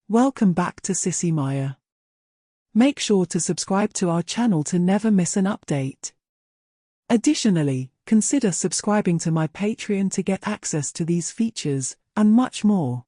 Welcome back to Sissy Maya. Make sure to subscribe to our channel to never miss an update. Additionally, consider subscribing to my Patreon to get access to these features, and much more.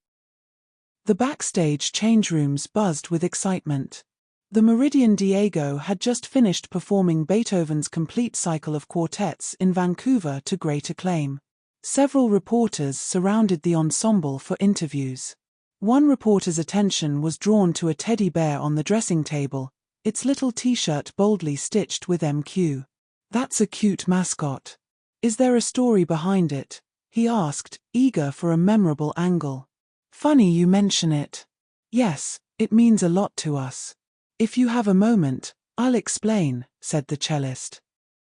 The backstage change rooms buzzed with excitement. The Meridian Diego had just finished performing Beethoven's complete cycle of quartets in Vancouver to great acclaim. Several reporters surrounded the ensemble for interviews. One reporter's attention was drawn to a teddy bear on the dressing table, its little t-shirt boldly stitched with MQ. "That's a cute mascot. Is there a story behind it?" he asked, eager for a memorable angle. "Funny you mention it. Yes, it means a lot to us. If you have a moment, I'll explain," said the cellist.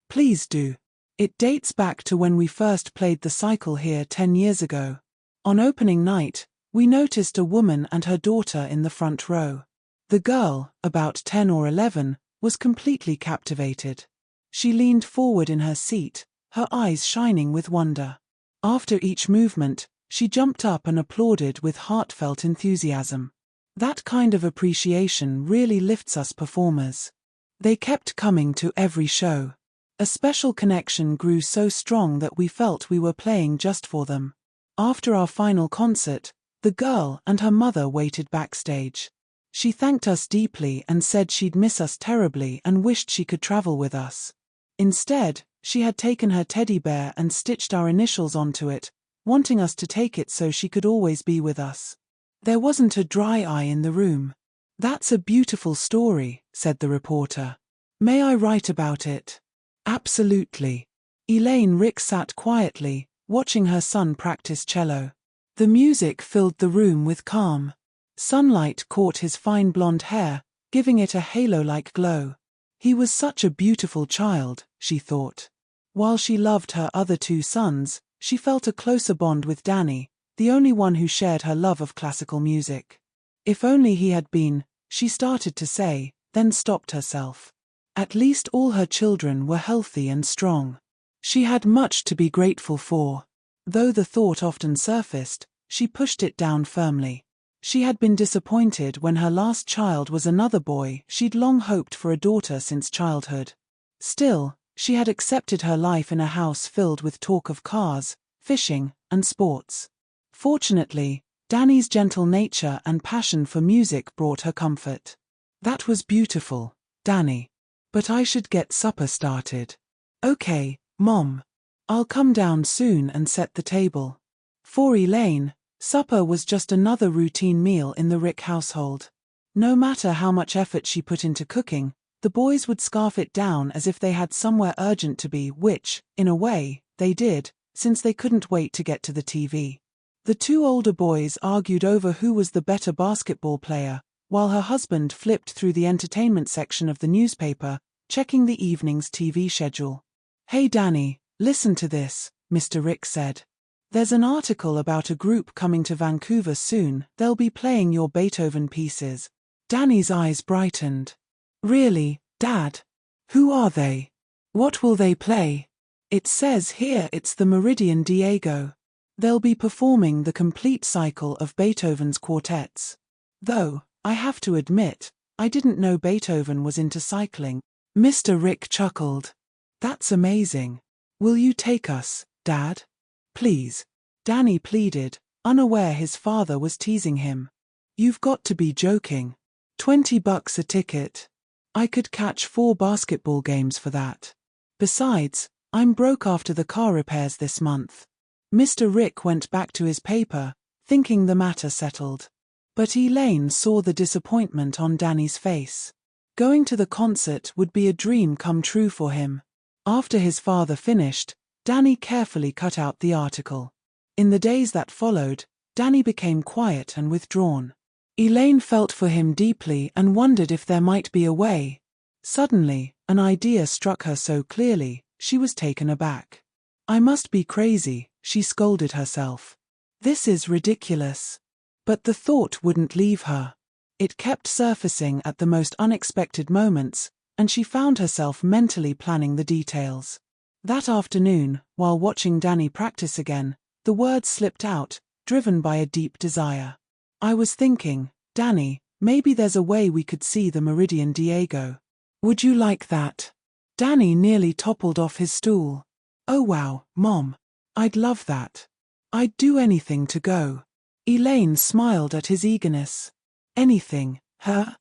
"Please do. It dates back to when we first played the cycle here 10 years ago. On opening night, we noticed a woman and her daughter in the front row. The girl, about 10 or 11, was completely captivated. She leaned forward in her seat, her eyes shining with wonder. After each movement, she jumped up and applauded with heartfelt enthusiasm. That kind of appreciation really lifts us performers. They kept coming to every show. A special connection grew so strong that we felt we were playing just for them. After our final concert, the girl and her mother waited backstage. She thanked us deeply and said she'd miss us terribly and wished she could travel with us. Instead, she had taken her teddy bear and stitched our initials onto it, wanting us to take it so she could always be with us. There wasn't a dry eye in the room. "That's a beautiful story," said the reporter. "May I write about it?" "Absolutely." Elaine Rick sat quietly, watching her son practice cello. The music filled the room with calm. Sunlight caught his fine blonde hair, giving it a halo-like glow. He was such a beautiful child, she thought. While she loved her other two sons, she felt a closer bond with Danny, the only one who shared her love of classical music. If only he had been, she started to say, then stopped herself. At least all her children were healthy and strong. She had much to be grateful for. Though the thought often surfaced, she pushed it down firmly. She had been disappointed when her last child was another boy. She'd long hoped for a daughter since childhood. Still, she had accepted her life in a house filled with talk of cars, fishing, and sports. Fortunately, Danny's gentle nature and passion for music brought her comfort. "That was beautiful, Danny. But I should get supper started." "Okay, Mom. I'll come down soon and set the table." For Elaine, supper was just another routine meal in the Rick household. No matter how much effort she put into cooking, the boys would scarf it down as if they had somewhere urgent to be, which, in a way, they did, since they couldn't wait to get to the TV. The two older boys argued over who was the better basketball player, while her husband flipped through the entertainment section of the newspaper, checking the evening's TV schedule. "Hey Danny, listen to this," Mr. Rick said. "There's an article about a group coming to Vancouver soon. They'll be playing your Beethoven pieces." Danny's eyes brightened. "Really, Dad? Who are they? What will they play?" "It says here it's the Meridian Diego. They'll be performing the complete cycle of Beethoven's quartets. Though, I have to admit, I didn't know Beethoven was into cycling." Mr. Rick chuckled. "That's amazing. Will you take us, Dad? Please." Danny pleaded, unaware his father was teasing him. "You've got to be joking. $20 a ticket. I could catch 4 basketball games for that. Besides, I'm broke after the car repairs this month." Mr. Rick went back to his paper, thinking the matter settled. But Elaine saw the disappointment on Danny's face. Going to the concert would be a dream come true for him. After his father finished, Danny carefully cut out the article. In the days that followed, Danny became quiet and withdrawn. Elaine felt for him deeply and wondered if there might be a way. Suddenly, an idea struck her so clearly, she was taken aback. "I must be crazy," she scolded herself. "This is ridiculous." But the thought wouldn't leave her. It kept surfacing at the most unexpected moments, and she found herself mentally planning the details. That afternoon, while watching Danny practice again, the words slipped out, driven by a deep desire. "I was thinking, Danny, maybe there's a way we could see the Meridian Diego. Would you like that? Danny nearly toppled off his stool. Oh wow, Mom. I'd love that. I'd do anything to go. Elaine smiled at his eagerness. Anything, huh?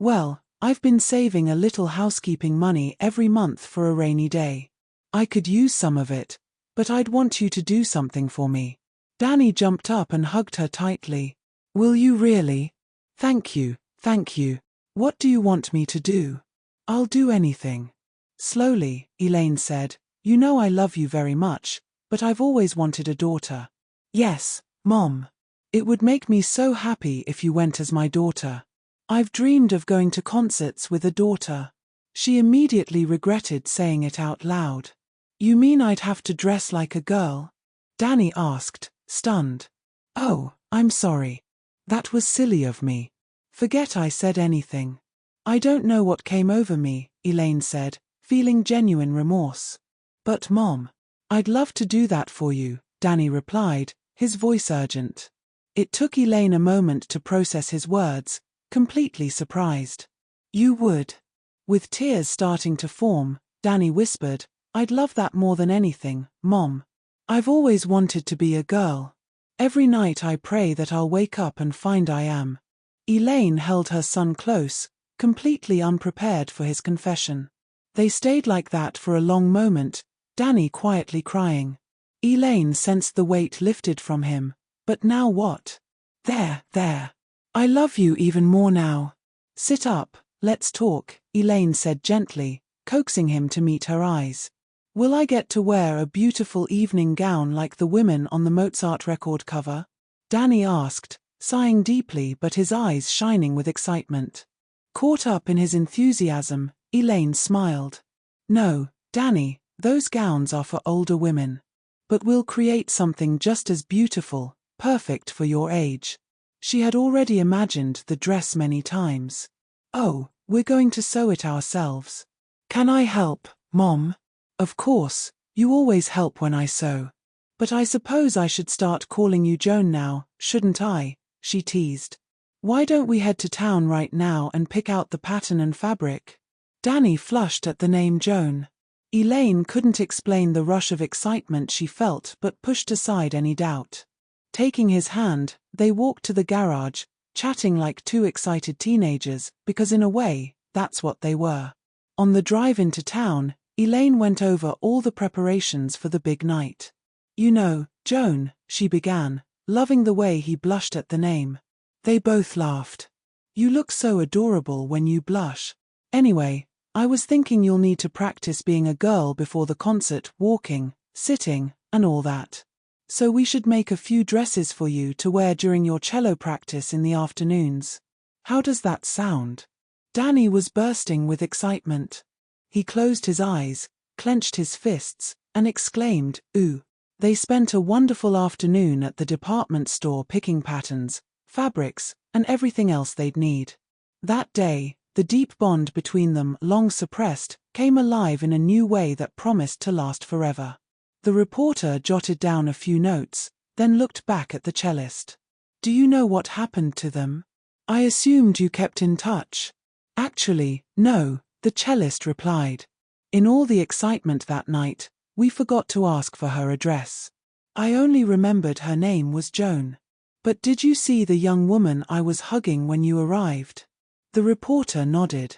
Well, I've been saving a little housekeeping money every month for a rainy day. I could use some of it, but I'd want you to do something for me. Danny jumped up and hugged her tightly. Will you really? Thank you, thank you. What do you want me to do? I'll do anything. Slowly, Elaine said, you know I love you very much, but I've always wanted a daughter. Yes, Mom. It would make me so happy if you went as my daughter. I've dreamed of going to concerts with a daughter. She immediately regretted saying it out loud. You mean I'd have to dress like a girl? Danny asked, stunned. Oh, I'm sorry. That was silly of me. Forget I said anything. I don't know what came over me, Elaine said, feeling genuine remorse. But Mom, I'd love to do that for you, Danny replied, his voice urgent. It took Elaine a moment to process his words, completely surprised. You would? With tears starting to form, Danny whispered, I'd love that more than anything, Mom. I've always wanted to be a girl. Every night I pray that I'll wake up and find I am. Elaine held her son close, completely unprepared for his confession. They stayed like that for a long moment, Danny quietly crying. Elaine sensed the weight lifted from him. But now what? There. I love you even more now. Sit up, let's talk, Elaine said gently, coaxing him to meet her eyes. Will I get to wear a beautiful evening gown like the women on the Mozart record cover? Danny asked, sighing deeply but his eyes shining with excitement. Caught up in his enthusiasm, Elaine smiled. No, Danny, those gowns are for older women. But we'll create something just as beautiful, perfect for your age. She had already imagined the dress many times. Oh, we're going to sew it ourselves. Can I help, Mom? Of course, you always help when I sew. But I suppose I should start calling you Joan now, shouldn't I? She teased. Why don't we head to town right now and pick out the pattern and fabric? Danny flushed at the name Joan. Elaine couldn't explain the rush of excitement she felt but pushed aside any doubt. Taking his hand, they walked to the garage, chatting like two excited teenagers, because in a way, that's what they were. On the drive into town, Elaine went over all the preparations for the big night. You know, Joan, she began, loving the way he blushed at the name. They both laughed. You look so adorable when you blush. Anyway, I was thinking you'll need to practice being a girl before the concert, walking, sitting, and all that. So we should make a few dresses for you to wear during your cello practice in the afternoons. How does that sound? Danny was bursting with excitement. He closed his eyes, clenched his fists, and exclaimed, ooh. They spent a wonderful afternoon at the department store picking patterns, fabrics, and everything else they'd need. That day, the deep bond between them, long suppressed, came alive in a new way that promised to last forever. The reporter jotted down a few notes, then looked back at the cellist. Do you know what happened to them? I assumed you kept in touch. Actually, no, the cellist replied. In all the excitement that night, we forgot to ask for her address. I only remembered her name was Joan. But did you see the young woman I was hugging when you arrived? The reporter nodded.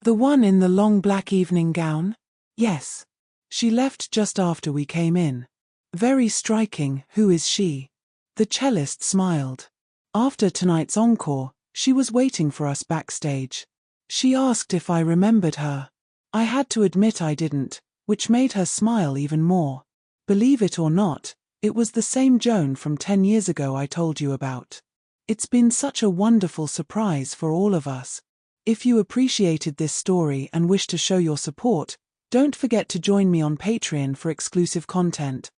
The one in the long black evening gown? Yes. She left just after we came in. Very striking. Who is she? The cellist smiled. After tonight's encore, she was waiting for us backstage. She asked if I remembered her. I had to admit I didn't, which made her smile even more. Believe it or not, it was the same Joan from 10 years ago I told you about. It's been such a wonderful surprise for all of us. If you appreciated this story and wish to show your support, don't forget to join me on Patreon for exclusive content.